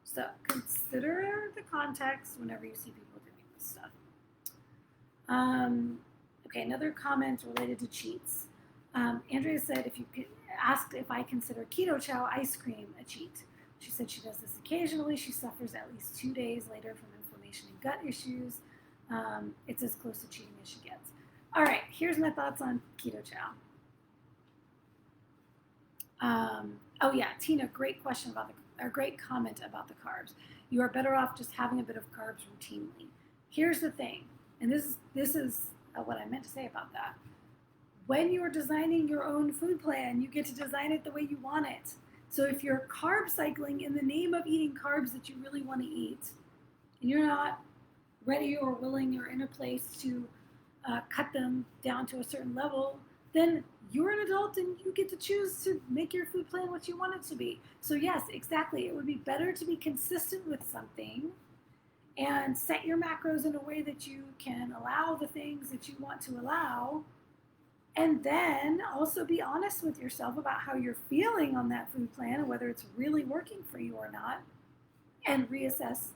So consider the context whenever you see people doing this stuff. Okay, another comment related to cheats. Andrea said asked if I consider keto chow ice cream a cheat. She said she does this occasionally. She suffers at least 2 days later from inflammation and gut issues. It's as close to cheating as she gets. All right, here's my thoughts on keto chow. Oh yeah, Tina, great question great comment about the carbs. You are better off just having a bit of carbs routinely. Here's the thing, and this is what I meant to say about that. When you are designing your own food plan, you get to design it the way you want it. So if you're carb cycling in the name of eating carbs that you really want to eat, and you're not ready or willing or in a place to cut them down to a certain level, then you're an adult and you get to choose to make your food plan what you want it to be. So yes, exactly. It would be better to be consistent with something and set your macros in a way that you can allow the things that you want to allow, and then also be honest with yourself about how you're feeling on that food plan and whether it's really working for you or not, and reassess,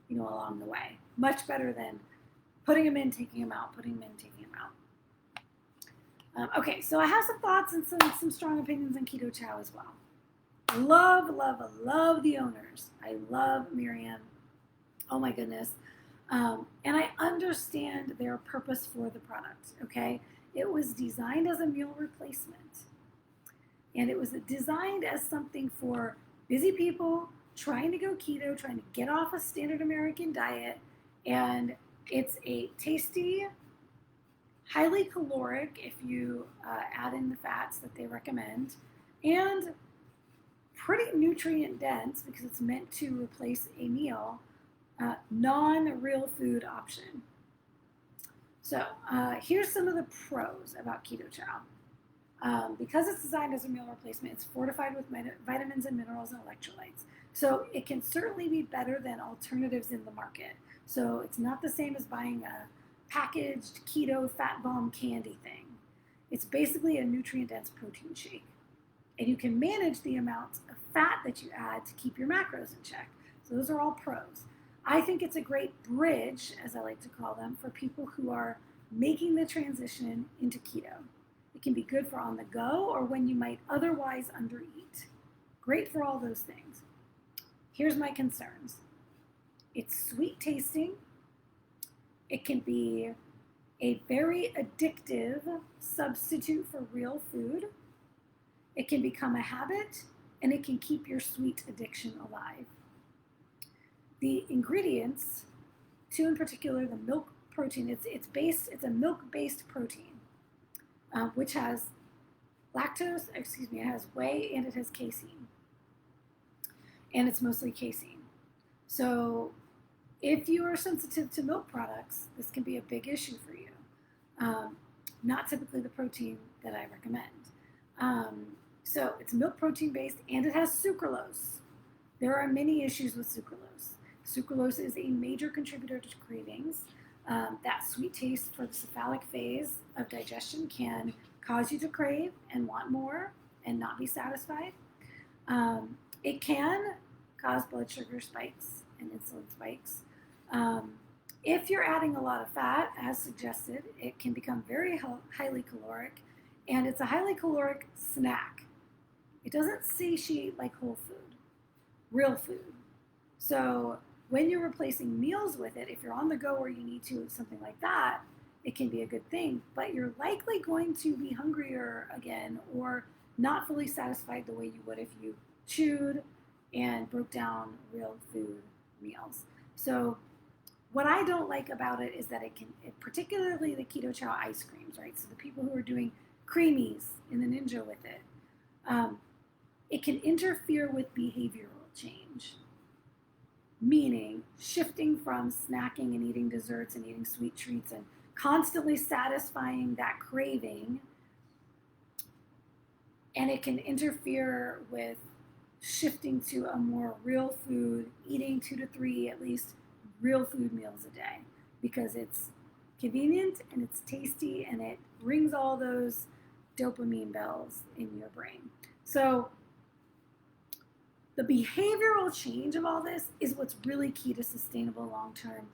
along the way. Much better than putting them in, taking them out, putting them in, taking them out. Okay, so I have some thoughts and some strong opinions on keto chow as well. Love the owners. I love Miriam. Oh my goodness. And I understand their purpose for the product, okay? It was designed as a meal replacement. And it was designed as something for busy people trying to go keto, trying to get off a standard American diet. And it's a tasty, highly caloric if you add in the fats that they recommend, and pretty nutrient dense because it's meant to replace a meal, non-real food option. So here's some of the pros about keto chow. Because it's designed as a meal replacement, it's fortified with vitamins and minerals and electrolytes. So it can certainly be better than alternatives in the market. So it's not the same as buying a packaged keto fat bomb candy thing. It's basically a nutrient-dense protein shake. And you can manage the amount of fat that you add to keep your macros in check. So those are all pros. I think it's a great bridge, as I like to call them, for people who are making the transition into keto. It can be good for on the go or when you might otherwise undereat. Great for all those things. Here's my concerns. It's sweet tasting. It can be a very addictive substitute for real food. It can become a habit, and it can keep your sweet addiction alive. The ingredients, two in particular, the milk protein, it's a milk-based protein, which has it has whey, and it has casein. And it's mostly casein. So If you are sensitive to milk products, this can be a big issue for you. Not typically the protein that I recommend. Um, so it's milk protein based and it has sucralose. There are many issues with sucralose. Sucralose is a major contributor to cravings. That sweet taste for the cephalic phase of digestion can cause you to crave and want more and not be satisfied. It can cause blood sugar spikes and insulin spikes. Um, if you're adding a lot of fat, as suggested, it can become very highly caloric, and it's a highly caloric snack. It doesn't satiate like whole food, real food. So when you're replacing meals with it, if you're on the go or you need to, something like that, it can be a good thing. But you're likely going to be hungrier again or not fully satisfied the way you would if you chewed and broke down real food meals. So what I don't like about it is that particularly the keto chow ice creams, right? So the people who are doing creamies in the Ninja with it, it can interfere with behavioral change, meaning shifting from snacking and eating desserts and eating sweet treats and constantly satisfying that craving, and it can interfere with shifting to a more real food, eating 2 to 3 at least real food meals a day, because it's convenient and it's tasty and it rings all those dopamine bells in your brain. So the behavioral change of all this is what's really key to sustainable long-term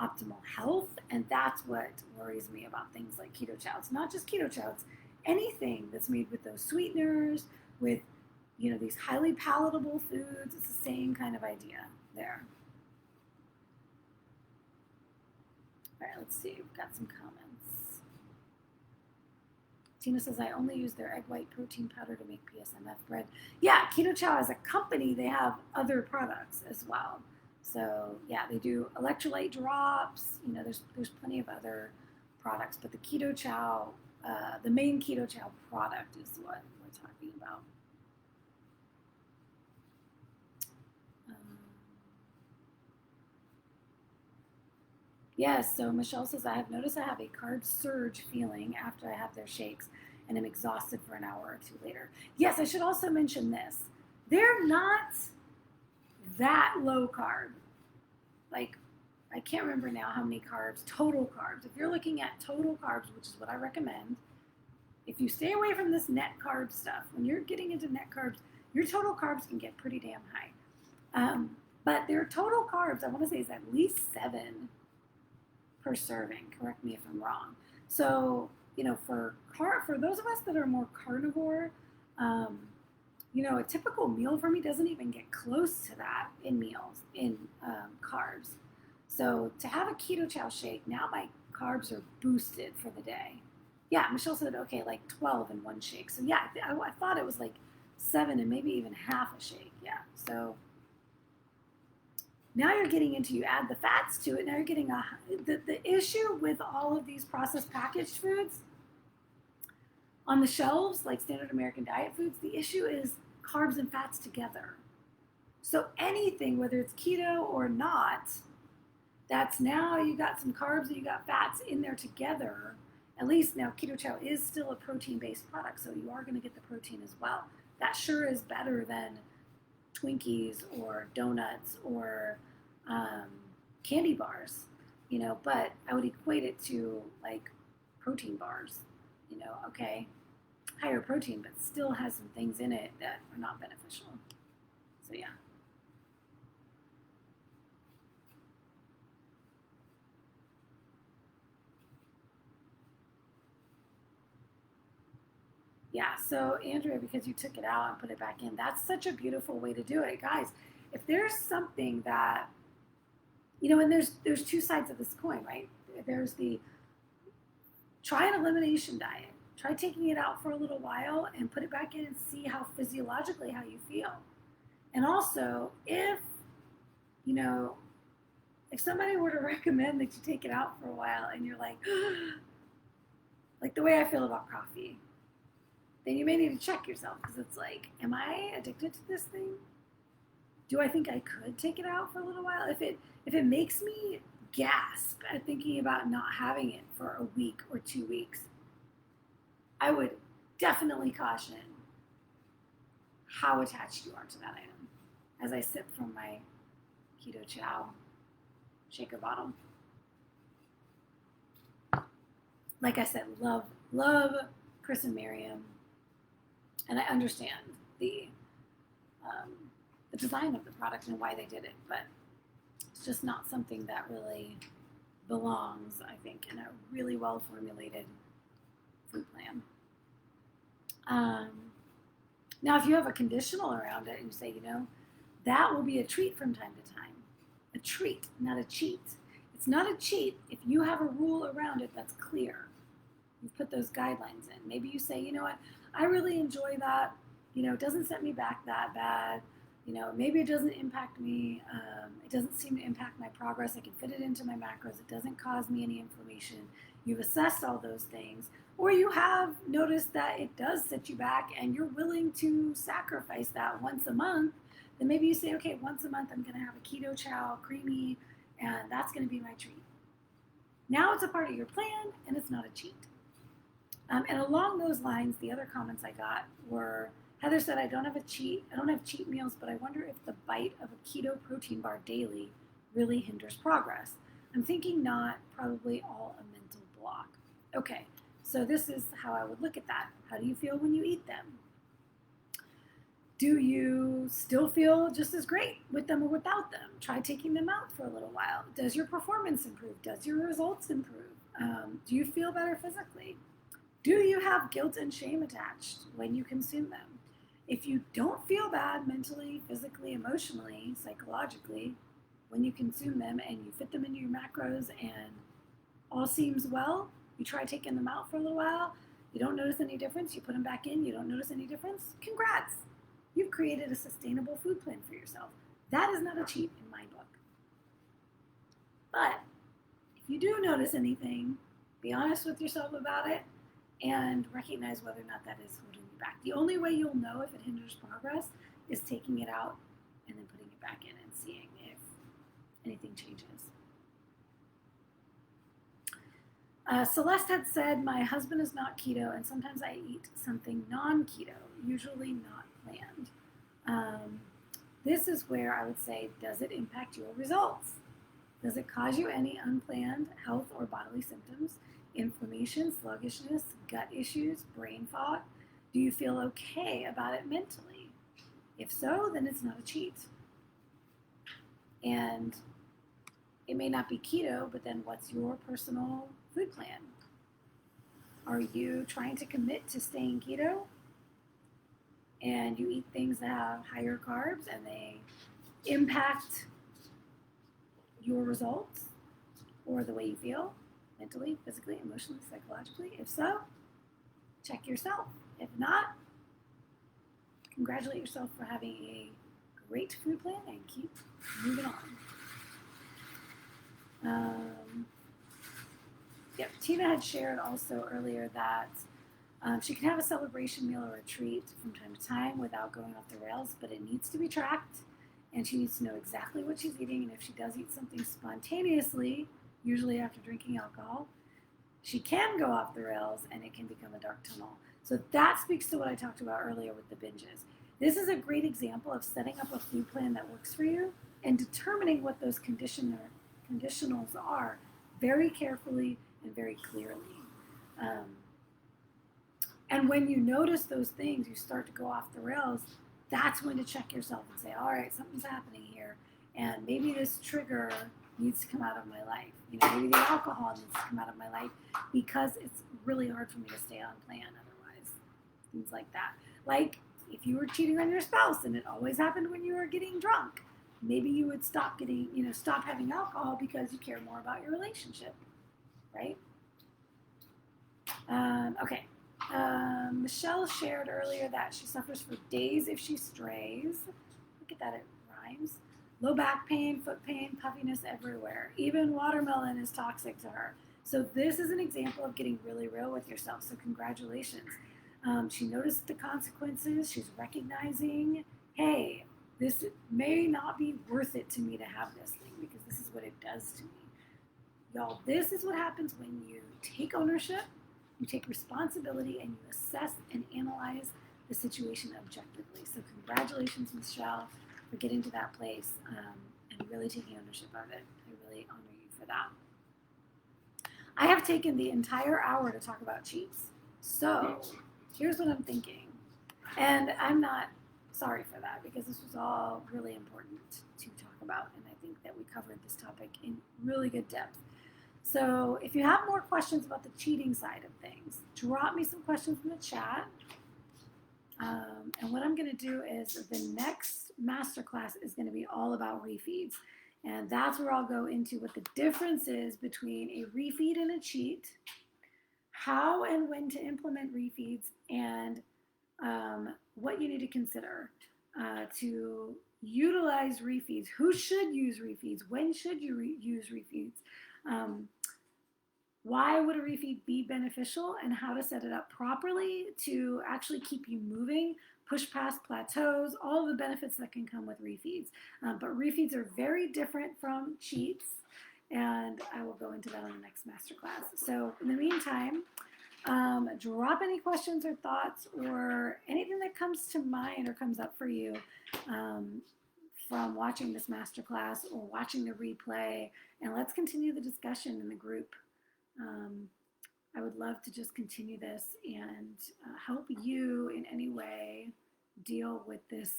optimal health, and that's what worries me about things like keto chow. It's not just keto chow, it's anything that's made with those sweeteners, with these highly palatable foods. It's the same kind of idea there. All right, let's see. We've got some comments. Tina says, I only use their egg white protein powder to make PSMF bread. Yeah, Keto Chow as a company, they have other products as well. So yeah, they do electrolyte drops. There's plenty of other products, but the Keto Chow, the main Keto Chow product is what we're talking about. Yes, so Michelle says, I have noticed I have a carb surge feeling after I have their shakes and I'm exhausted for an hour or two later. Yes, I should also mention this. They're not that low carb. Like, I can't remember now how many carbs, total carbs. If you're looking at total carbs, which is what I recommend, if you stay away from this net carb stuff, when you're getting into net carbs, your total carbs can get pretty damn high. But their total carbs, I want to say, is at least 7 per serving. Correct me if I'm wrong. So, for those of us that are more carnivore, a typical meal for me doesn't even get close to that in meals, in carbs. So to have a Keto Chow shake, now my carbs are boosted for the day. Yeah, Michelle said, okay, like 12 in one shake. So yeah, I thought it was like 7 and maybe even half a shake. Yeah, so now you're getting into, you add the fats to it, now you're getting the issue with all of these processed packaged foods on the shelves, like standard American diet foods, the issue is carbs and fats together. So anything, whether it's keto or not, that's now you got some carbs and you got fats in there together. At least now Keto Chow is still a protein-based product, so you are going to get the protein as well. That sure is better than Twinkies or donuts or candy bars, but I would equate it to like protein bars, okay, higher protein, but still has some things in it that are not beneficial. So yeah. Yeah, so Andrea, because you took it out and put it back in, that's such a beautiful way to do it. Guys, if there's something that, and there's two sides of this coin, right? There's the try an elimination diet. Try taking it out for a little while and put it back in and see how physiologically how you feel. And also, if somebody were to recommend that you take it out for a while and you're like the way I feel about coffee, then you may need to check yourself, because it's like, am I addicted to this thing? Do I think I could take it out for a little while? If it makes me gasp at thinking about not having it for a week or 2 weeks, I would definitely caution how attached you are to that item as I sip from my keto chow shaker bottle. Like I said, love Chris and Miriam, and I understand the design of the product and why they did it, but it's just not something that really belongs, I think, in a really well formulated food plan. Now, if you have a conditional around it and you say, that will be a treat from time to time. A treat, not a cheat. It's not a cheat if you have a rule around it that's clear. You put those guidelines in. Maybe you say, you know what, I really enjoy that. It doesn't set me back that bad. Maybe it doesn't impact me. It doesn't seem to impact my progress. I can fit it into my macros. It doesn't cause me any inflammation. You've assessed all those things. Or you have noticed that it does set you back and you're willing to sacrifice that once a month. Then maybe you say, okay, once a month I'm going to have a keto chow, creamy, and that's going to be my treat. Now it's a part of your plan and it's not a cheat. And along those lines, the other comments I got were, Heather said, I don't have cheat meals, but I wonder if the bite of a keto protein bar daily really hinders progress. I'm thinking not, probably all a mental block. Okay, so this is how I would look at that. How do you feel when you eat them? Do you still feel just as great with them or without them? Try taking them out for a little while. Does your performance improve? Does your results improve? Do you feel better physically? Do you have guilt and shame attached when you consume them? If you don't feel bad mentally, physically, emotionally, psychologically, when you consume them and you fit them into your macros and all seems well, you try taking them out for a little while, you don't notice any difference, you put them back in, you don't notice any difference, congrats. You've created a sustainable food plan for yourself. That is not a cheat in my book. But if you do notice anything, be honest with yourself about it and recognize whether or not that is holding you back. The only way you'll know if it hinders progress is taking it out and then putting it back in and seeing if anything changes. Celeste had said, my husband is not keto and sometimes I eat something non-keto, usually not planned. This is where I would say, does it impact your results? Does it cause you any unplanned health or bodily symptoms? Inflammation, sluggishness, gut issues, brain fog? Do you feel okay about it mentally? If so, then it's not a cheat. And it may not be keto, but then what's your personal food plan? Are you trying to commit to staying keto? And you eat things that have higher carbs and they impact your results or the way you feel mentally, physically, emotionally, psychologically? If so, check yourself. If not, congratulate yourself for having a great food plan and keep moving on. Tina had shared also earlier that she can have a celebration meal or a treat from time to time without going off the rails, but it needs to be tracked, and she needs to know exactly what she's eating, and if she does eat something spontaneously, usually after drinking alcohol, she can go off the rails and it can become a dark tunnel. So that speaks to what I talked about earlier with the binges. This is a great example of setting up a food plan that works for you and determining what those conditionals are very carefully and very clearly. And when you notice those things, you start to go off the rails, that's when to check yourself and say, all right, something's happening here, and maybe this trigger needs to come out of my life. Maybe the alcohol needs to come out of my life because it's really hard for me to stay on plan otherwise. Things like that. Like if you were cheating on your spouse and it always happened when you were getting drunk, maybe you would stop having alcohol because you care more about your relationship, right? Okay. Michelle shared earlier that she suffers for days if she strays. Look at that, it rhymes. Low back pain, foot pain, puffiness everywhere. Even watermelon is toxic to her. So this is an example of getting really real with yourself. So congratulations. She noticed the consequences. She's recognizing, hey, this may not be worth it to me to have this thing because this is what it does to me. Y'all, this is what happens when you take ownership, you take responsibility, and you assess and analyze the situation objectively. So congratulations, Michelle, for getting to that place and really taking ownership of it. I really honor you for that. I have taken the entire hour to talk about cheats. So here's what I'm thinking. And I'm not sorry for that because this was all really important to talk about. And I think that we covered this topic in really good depth. So if you have more questions about the cheating side of things, drop me some questions in the chat. And what I'm going to do is the next masterclass is going to be all about refeeds. And that's where I'll go into what the difference is between a refeed and a cheat, how and when to implement refeeds, and what you need to consider to utilize refeeds. Who should use refeeds? When should you use refeeds? Why would a refeed be beneficial, and how to set it up properly to actually keep you moving, push past plateaus, all of the benefits that can come with refeeds. But refeeds are very different from cheats, and I will go into that on the next masterclass. So in the meantime, drop any questions or thoughts or anything that comes to mind or comes up for you from watching this masterclass or watching the replay, and let's continue the discussion in the group. I would love to just continue this and help you in any way deal with this.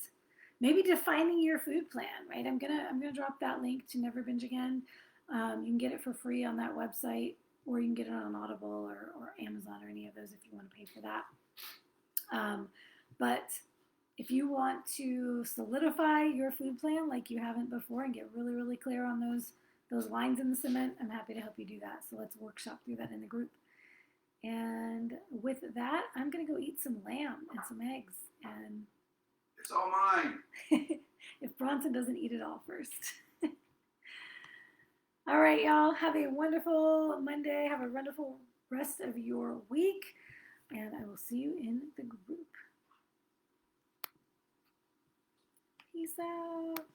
Maybe defining your food plan, right? I'm gonna drop that link to Never Binge Again. You can get it for free on that website, or you can get it on Audible or Amazon or any of those if you want to pay for that. But if you want to solidify your food plan like you haven't before and get really, really clear on those lines in the cement, I'm happy to help you do that. So let's workshop through that in the group. And with that, I'm going to go eat some lamb and some eggs. And it's all mine. If Bronson doesn't eat it all first. All right, y'all. Have a wonderful Monday. Have a wonderful rest of your week. And I will see you in the group. Peace out.